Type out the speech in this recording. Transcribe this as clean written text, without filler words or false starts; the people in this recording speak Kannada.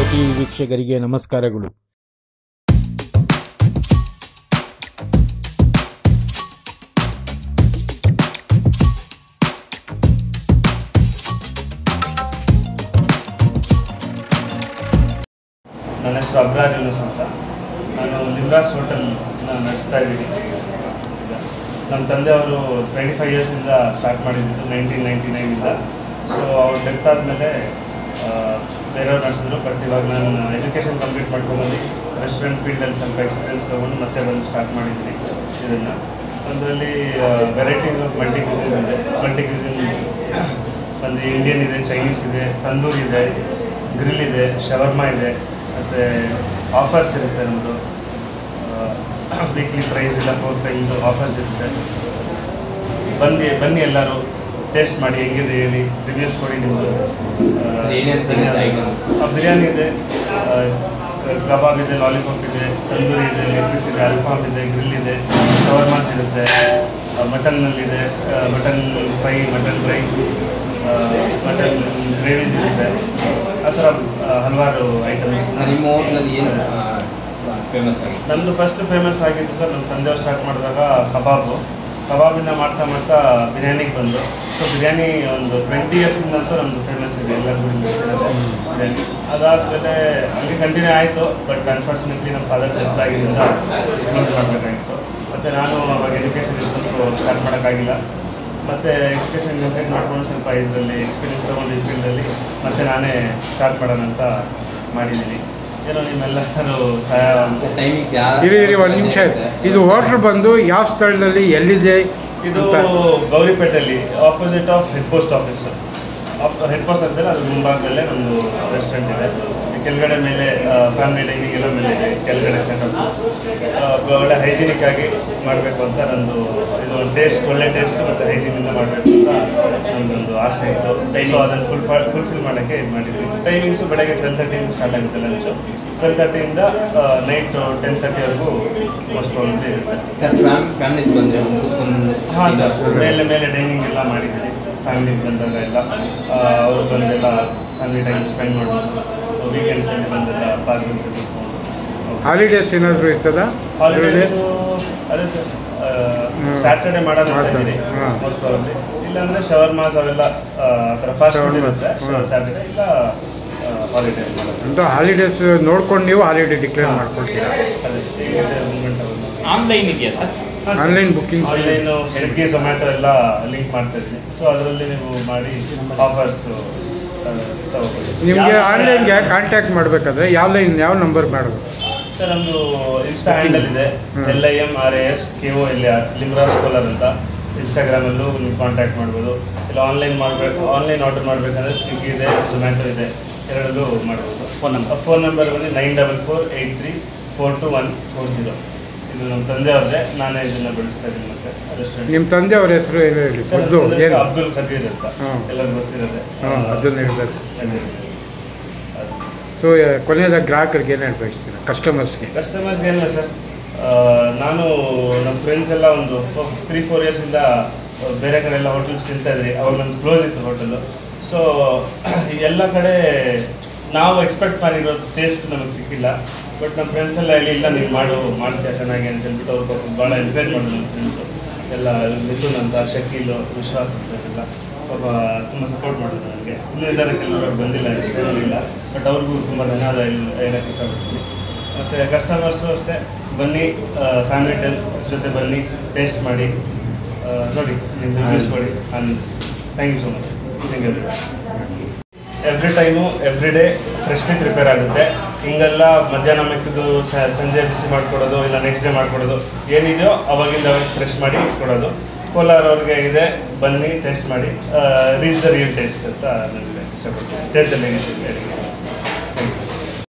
ಟಿವಿ ವೀಕ್ಷಕರಿಗೆ ನಮಸ್ಕಾರಗಳು. ನನ್ನ ಹೆಸರು ಅಬ್ರಾರ್ ಯೂನುಸ್ ಅಂತ. ನಾನು ಲಿಮ್ರಾಸ್ ಹೋಟೆಲ್ ನಡೆಸ್ತಾ ಇದ್ದೀನಿ. ನಮ್ಮ ತಂದೆಯವರು 25 ಇಯರ್ಸಿಂದ ಸ್ಟಾರ್ಟ್ ಮಾಡಿದ್ದು 1999ಇಂದ. ಸೊ ಅವ್ರು ಡೆತ್ ಆದಮೇಲೆ ಬೇರೆಯವ್ರು ನಡೆಸಿದ್ರು. ಬಟ್ ಇವಾಗ ನಾನು ಎಜುಕೇಷನ್ ಕಂಪ್ಲೀಟ್ ಮಾಡ್ಕೊಂಡ್ಬಂದು ರೆಸ್ಟೋರೆಂಟ್ ಫೀಲ್ಡಲ್ಲಿ ಸ್ವಲ್ಪ ಎಕ್ಸ್ಪೀರಿಯನ್ಸ್ ತೊಗೊಂಡು ಮತ್ತೆ ಬಂದು ಸ್ಟಾರ್ಟ್ ಮಾಡಿದ್ದೀನಿ ಇದನ್ನು. ಅದರಲ್ಲಿ ವೆರೈಟೀಸ್ ಆಫ್ ಮಲ್ಟಿ ಕ್ಯೂಸಿನ್ಸ್ ಇದೆ. ಮಲ್ಟಿ ಕ್ಯೂಸಿನ್ ಒಂದು ಇಂಡಿಯನ್ ಇದೆ, ಚೈನೀಸ್ ಇದೆ, ತಂದೂರಿ ಇದೆ, ಗ್ರಿಲ್ ಇದೆ, ಶವರ್ಮಾ ಇದೆ. ಮತ್ತು ಆಫರ್ಸ್ ಇರುತ್ತೆ. ನಮ್ಮದು ವೀಕ್ಲಿ ಪ್ರೈಸ್ ಇಲ್ಲ 4 ಟೈಮ್ದು ಆಫರ್ಸ್ ಇರುತ್ತೆ. ಬನ್ನಿ ಎಲ್ಲರೂ ಟೇಸ್ಟ್ ಮಾಡಿ, ಹೆಂಗಿದೆ ಹೇಳಿ, ರಿವ್ಯೂಸ್ ಕೊಡಿ. ನಿಮ್ಮದು ಬಿರಿಯಾನಿ ಇದೆ, ಕಬಾಬ್ ಇದೆ, ಲಾಲಿಪಾಪ್ ಇದೆ, ತಂದೂರಿ ಇದೆ, ಲೆಗ್ ಪೀಸ್ ಇದೆ, ಅಲ್ಫಾಮ್ ಇದೆ, ಗ್ರಿಲ್ ಇದೆ, ಶವರ್ಮಾಸ್ ಇರುತ್ತೆ, ಮಟನ್ನಲ್ಲಿದೆ, mutton fry, mutton dry, mutton gravies ಇರುತ್ತೆ. ಆ ಥರ ಹಲವಾರು ಐಟಮ್ಸ್. ನಿಮ್ಮ ಹೋಟ್ಲಲ್ಲಿ ಏನು ಫೇಮಸ್ ಆಗಿದೆ? ನಮ್ಮದು ಫಸ್ಟ್ ಫೇಮಸ್ ಆಗಿದ್ದು ಸರ್, ನಮ್ಮ ತಂದೆಯವ್ರು ಸ್ಟಾರ್ಟ್ ಮಾಡಿದಾಗ ಕಬಾಬಿಂದ ಮಾಡ್ತಾ ಬಿರಿಯಾನಿಗೆ ಬಂದು. ಸೊ ಬಿರಿಯಾನಿ ಒಂದು 20 ಇಯರ್ಸಿಂದಂತೂ ನಮ್ಮದು ಫೇಮಸ್ ಇದೆ, ಎಲ್ಲರಿಗೂ ಬಿರಿಯಾನಿ. ಅದಾದಮೇಲೆ ಹಂಗೆ ಕಂಟಿನ್ಯೂ ಆಯಿತು. ಬಟ್ ಅನ್ಫಾರ್ಚುನೇಟ್ಲಿ ನಮ್ಮ ಫಾದರ್ ಡೆತ್ ಆಗಿದ್ದರಿಂದ ಕ್ಲೋಸ್ ಮಾಡಬೇಕಾಗಿತ್ತು. ಮತ್ತು ನಾನು ಅವಾಗ ಎಜುಕೇಷನ್ ಸ್ಟಾರ್ಟ್ ಮಾಡೋಕ್ಕಾಗಿಲ್ಲ. ಮತ್ತು ಎಜುಕೇಷನ್ ಕಂಪ್ಲೀಟ್ ಮಾಡ್ಕೊಂಡು ಸ್ವಲ್ಪ ಇದರಲ್ಲಿ ಎಕ್ಸ್ಪೀರಿಯನ್ಸ್ ತೊಗೊಂಡು ಈ ಫೀಲ್ಡಲ್ಲಿ ಮತ್ತೆ ನಾನೇ ಸ್ಟಾರ್ಟ್ ಮಾಡೋಣ ಅಂತ ಮಾಡಿದ್ದೀನಿ. ಏನೋ ನಿಮ್ಮೆಲ್ಲರೂ ಸಹಾಯ. ಟೈಮಿಂಗ್ಸ್ ಇರಿ ಒಂದು ನಿಮಿಷ. ಇದು ಹೋಟ್ಲ್ ಬಂದು ಯಾವ ಸ್ಥಳದಲ್ಲಿ ಎಲ್ಲಿದೆ? ಇದು ಗೌರಿಪೇಟೆಯಲ್ಲಿ opposite of head post office. Head post ಆಫೀಸಲ್ಲಿ ಅದ್ರ ಮುಂಭಾಗದಲ್ಲೇ ನಮ್ಮದು ರೆಸ್ಟೋರೆಂಟ್ ಇದೆ. ಕೆಳಗಡೆ ಮೇಲೆ ಫ್ಯಾಮಿಲಿ ಡೈನಿಂಗ್ ಎಲ್ಲ ಮೇಲೆ ಇದೆ. ಕೆಳಗಡೆ ಸೆಟಪ್ ಒಳ್ಳೆ ಹೈಜಿನಿಕ್ ಆಗಿ ಮಾಡಬೇಕು ಅಂತ ನಂದು ಇದು ಟೇಸ್ಟ್, ಒಳ್ಳೆ ಟೇಸ್ಟ್ ಮತ್ತು ಹೈಜಿನಿಂದ ಮಾಡಬೇಕು ಅಂತ ನಮ್ಮದೊಂದು ಆಸೆ ಇತ್ತು. ಸೊ ಅದನ್ನು ಫುಲ್ಫಿಲ್ ಮಾಡೋಕ್ಕೆ ಇದು ಮಾಡಿದ್ವಿ. ಟೈಮಿಂಗ್ಸು ಬೆಳಗ್ಗೆ 12:30 ಸ್ಟಾರ್ಟ್ ಆಗುತ್ತೆ ಲಂಚು. 12:30 ನೈಟ್ 10:30ವರೆಗೂ ಮೋಸ್ಟ್ ಪ್ರಾಬ್ಲಮ್ ಇರುತ್ತೆ. ಸರ್ ಫ್ಯಾಮಿಲೀಸ್ ಬಂದರೆ ಹಾಂ ಸರ್, ಮೇಲೆ ಡೈನಿಂಗ್ ಎಲ್ಲ ಮಾಡಿದ್ದೀವಿ. ಫ್ಯಾಮಿಲಿ ಬಂದಾಗ ಎಲ್ಲ ಅವರು ಬಂದೆಲ್ಲ ಫ್ಯಾಮಿಲಿ ಟೈಮ್ ಸ್ಪೆಂಡ್ ಮಾಡ್ಬೋದು. ವೀಕೆಂಡ್ಸಲ್ಲಿ ಬಂದೆಲ್ಲ ಪಾರ್ಸಲ್ಸ್ ಹಾಲಿಡೇಸ್ ಏನಾದರೂ ಇರ್ತದ? ಹಾಲಿಡೇಸು ಅದೇ ಸರ್, ಸ್ಯಾಟರ್ಡೆ ಮಾಡೋಣ ಅಂತಿದ್ದೀನಿ ಮೋಸ್ಟ್ ಪ್ರಾಬ್ಲಿ. ಇಲ್ಲಾಂದರೆ ಶವರ್ಮಾಸ್ ಅವೆಲ್ಲ ಆ ಥರ ಫಾಸ್ಟ್ ಫುಡ್ ಇರುತ್ತೆ ಸ್ಯಾಟರ್ಡೆ, ಇಲ್ಲ ಹಾಲಿಡೇ ಮಾಡೋದು. ಅಂತ ಹಾಲಿಡೇಸ್ ನೋಡ್ಕೊಂಡು ನೀವು ಹಾಲಿಡೇ ಡಿಕ್ಲೇರ್ ಮಾಡ್ಕೊಳ್ತೀರಾ? ಅದೇ ಹೇಗಿದೆ ಮೂಮೆಂಟ್ ಅವೆಲ್ಲ. ಆನ್ಲೈನ್ ಇದೆಯಾ sir? Online booking, online Swiggy, Zomato ಎಲ್ಲ ಲಿಂಕ್ ಮಾಡ್ತಾ ಇದ್ದೀನಿ. ಸೊ ಅದರಲ್ಲಿ ನೀವು ಮಾಡಿ ಆಫರ್ಸು ತಗೋಬೋದು. ನಿಮಗೆ ಆನ್ಲೈನ್ಗೆ ಕಾಂಟ್ಯಾಕ್ಟ್ ಮಾಡಬೇಕಾದ್ರೆ ಯಾವ ನಂಬರ್ ಮಾಡಬೇಕು ಸರ್? ನಮ್ಮದು ಇನ್ಸ್ಟಾ ಹ್ಯಾಂಡಲ್ ಇದೆ, LIMRAS KOLR ಲಿಮ್ರಾಸ್ ಕೋಲಾರ್ ಅಂತ. ಇನ್ಸ್ಟಾಗ್ರಾಮಲ್ಲೂ ನೀವು ಕಾಂಟ್ಯಾಕ್ಟ್ ಮಾಡ್ಬೋದು. ಇಲ್ಲ ಆನ್ಲೈನ್ ಆರ್ಡರ್ ಮಾಡಬೇಕಂದ್ರೆ ಸ್ವಿಗ್ಗಿ ಇದೆ, ಝೊಮ್ಯಾಟೊ ಇದೆ, ಎರಡಲ್ಲೂ ಮಾಡ್ಬೋದು. ಫೋನ್ ನಂಬರ್ ಬಂದು 9483424140. ಇದು ನಮ್ಮ ತಂದೆಯವ್ರದ್ದೇ, ನಾನೇ ಇದನ್ನು ಬೆಳೆಸ್ತಾ ಇದ್ದೀನಿ. ಮತ್ತೆ ರೆಸ್ಟೋರೆಂಟ್. ನಿಮ್ಮ ತಂದೆಯವ್ರ ಹೆಸರು ಏನು ಹೇಳಿ? ಅಬ್ದುಲ್ ಖದೀರ್ ಅಂತ, ಎಲ್ಲರಿಗೂ ಗೊತ್ತಿರೋದೆ. ಅದನ್ನು ಹೇಳಬೇಕು. ಸೊ ಕೊನೆಯದಾಗ ಗ್ರಾಹಕರಿಗೆ ಏನು ಹೇಳ್ಬೇಕಿಸ್ತೀರ? ಕಸ್ಟಮರ್ಸ್ಗೆ ಏನಿಲ್ಲ ಸರ್, ನಾನು ನಮ್ಮ ಫ್ರೆಂಡ್ಸ್ ಎಲ್ಲ ಒಂದು 3-4 ಇಯರ್ಸಿಂದ ಬೇರೆ ಕಡೆ ಎಲ್ಲ ಹೋಟೆಲ್ಸ್ ತಿಂತಾಯಿದ್ರಿ. ಅವಾಗ ನಮ್ದು ಕ್ಲೋಸ್ ಇತ್ತು ಹೋಟೆಲು. ಸೊ ಎಲ್ಲ ಕಡೆ ನಾವು ಎಕ್ಸ್ಪೆಕ್ಟ್ ಮಾಡಿರೋ ಟೇಸ್ಟ್ ನಮಗೆ ಸಿಕ್ಕಿಲ್ಲ. ಬಟ್ ನಮ್ಮ ಫ್ರೆಂಡ್ಸ್ ಎಲ್ಲ ಹೇಳಿ, ಇಲ್ಲ ನೀವು ಮಾಡ್ತೀಯ ಚೆನ್ನಾಗಿ ಅಂತ ಹೇಳ್ಬಿಟ್ಟು ಅವ್ರು ಪಾಪ ಭಾಳ ಎನ್ಕರೇಜ್ ಮಾಡಿದ್ರು. ನಮ್ಮ ಫ್ರೆಂಡ್ಸು ಎಲ್ಲ ಮಿಥುನ್ ಅಂತ, ಶಕೀಲು, ವಿಶ್ವಾಸ್ ಅಂತ ಎಲ್ಲ ಪಾಪ ತುಂಬ ಸಪೋರ್ಟ್ ಮಾಡಿದ್ರು ನನಗೆ. ಇನ್ನೂ ಇದ್ದಾರೆ ಕೆಲವರು, ಅವ್ರು ಬಂದಿಲ್ಲ, ಇಲ್ಲ. ಬಟ್ ಅವ್ರಿಗೂ ತುಂಬ ಧನ್ಯವಾದ ಹೇಳೋಕ್ಕೆ ಇಷ್ಟಪಡ್ತೀನಿ. ಮತ್ತು ಕಸ್ಟಮರ್ಸು ಅಷ್ಟೇ, ಬನ್ನಿ, ಫ್ಯಾಮಿಲಿ ಜೊತೆ ಬನ್ನಿ, ಟೇಸ್ಟ್ ಮಾಡಿ ನೋಡಿ, ನಿಮ್ಮ ರಿವ್ಯೂಸ್ ಕೊಡಿ, ಆನಂದಿಸಿ. Thank you so much. Thank you. Every time every day freshly prepare ಆಗುತ್ತೆ. ಹಿಂಗೆಲ್ಲ ಮಧ್ಯಾಹ್ನ ಮೆಕ್ಕಿದ್ದು ಸಂಜೆ ಬಿಸಿ ಮಾಡಿಕೊಡೋದು, ಇಲ್ಲ ನೆಕ್ಸ್ಟ್ ಡೇ ಮಾಡಿಕೊಡೋದು, ಏನಿದೆಯೋ ಅವಾಗಿಂದ ಫ್ರೆಶ್ ಮಾಡಿ ಕೊಡೋದು. ಕೋಲಾರ ಅವ್ರಿಗೆ ಇದೆ, ಬನ್ನಿ ಟೇಸ್ಟ್ ಮಾಡಿ, ರೀಚ್ ದ ರಿಯಲ್ ಟೇಸ್ಟ್ ಅಂತ ನನಗೆ ಇಷ್ಟಪಡ್ತೀನಿ. ಟೇಸ್ಟಲ್ಲಿ ಹೇಳಿ.